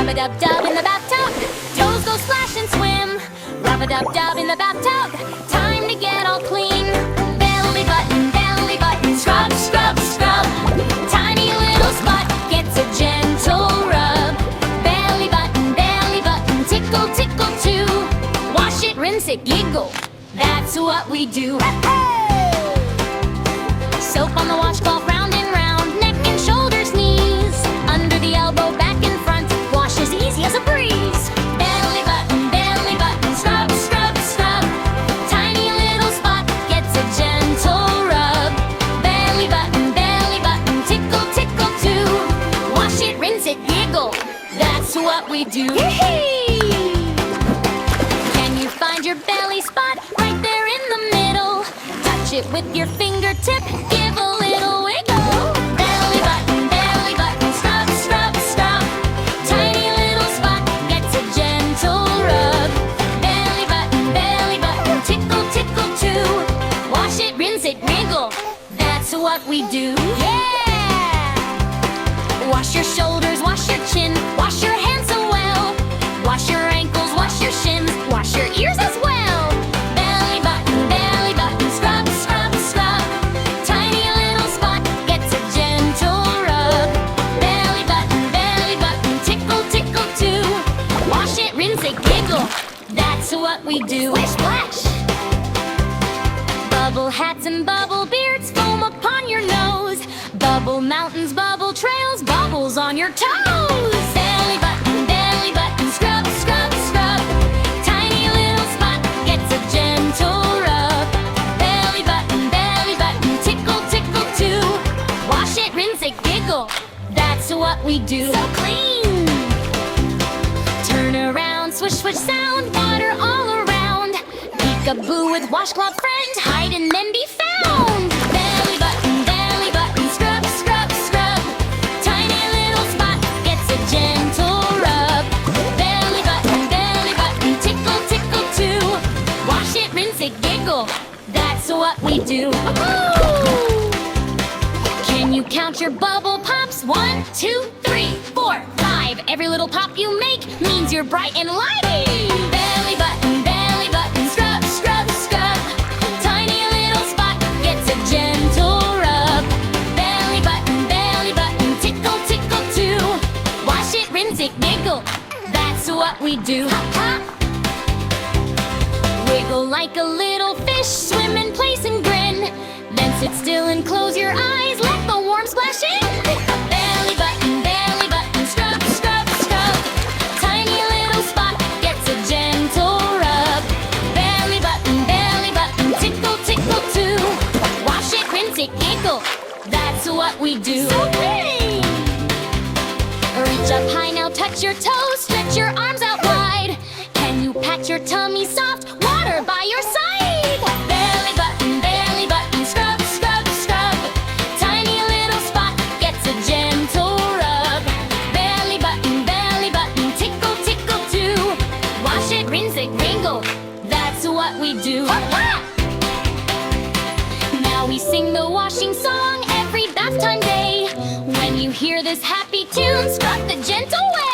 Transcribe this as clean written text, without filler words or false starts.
Rub-a-dub-dub in the bathtub, toes go splash and swim. Rub-a-dub-dub in the bathtub, time to get all clean. Belly button, scrub, scrub, scrub. Tiny little spot gets a gentle rub. Belly button, tickle, tickle too. Wash it, rinse it, giggle, that's what we do. Soap on the washcloth, round and round, neck and shoulders, knees. Under the elbow, back and front, wash as easy as a breeze. Belly button, scrub, scrub, scrub. Tiny little spot gets a gentle rub. Belly button, tickle, tickle too. Wash it, rinse it, giggle, that's what we do. Can you find your belly spot right there in the middle? Touch it with your fingertip, give a little wiggle. Belly button, scrub, scrub, scrub. Tiny little spot gets a gentle rub. Belly button, tickle, tickle too. Wash it, rinse it, wriggle, that's what we do. Yeah! Wash your shoulders, wash your chin, wash your hands so well. Wash your ankles, wash your shins, wash your ears as well. Belly button, scrub, scrub, scrub. Tiny little spot gets a gentle rub. Belly button, tickle, tickle too. Wash it, rinse it, giggle, that's what we do. Splish, splash! Bubble hats and bubble beards, foam upon your nose. Bubble mountains, bubble trails, bubbles on your toes. Belly button, scrub, scrub, scrub. Tiny little spot gets a gentle rub. Belly button, tickle, tickle too. Wash it, rinse it, giggle, that's what we do. So clean! Turn around, swish, swish sound, water all around. Peek-a-boo with washcloth friend, hide and then be found. Belly button, scrub, scrub, scrub. Tiny little spot gets a gentle rub. Belly button, tickle, tickle too. Wash it, rinse it, giggle, that's what we do. Can you count your bubble pops? 1, 2, 3, 4, 5. Every little pop you make means you're bright and lively. Belly button, scrub, scrub, scrub. Tiny little spot gets a gentle rub. Belly button, tickle, tickle too. Wash it, rinse it, giggle, that's what we do. Hop, hop. Wiggle like a little fish, swim in place and grin. Then sit still and close your eyes, let the warm splash in. Belly button, scrub, scrub, scrub. Tiny little spot gets a gentle rub. Belly button, tickle, tickle too. Wash it, rinse it, giggle, that's what we do. So pretty! Reach up high, now touch your toes, stretch your arms out wide. Can you pat your tummy soft, water by your side? Belly button, scrub, scrub, scrub. Tiny little spot gets a gentle rub. Belly button, tickle, tickle too. Wash it, rinse it, wrinkle, that's what we do. Now we sing the washing song every bath time day. When you hear this happy tune, strut the gentle way.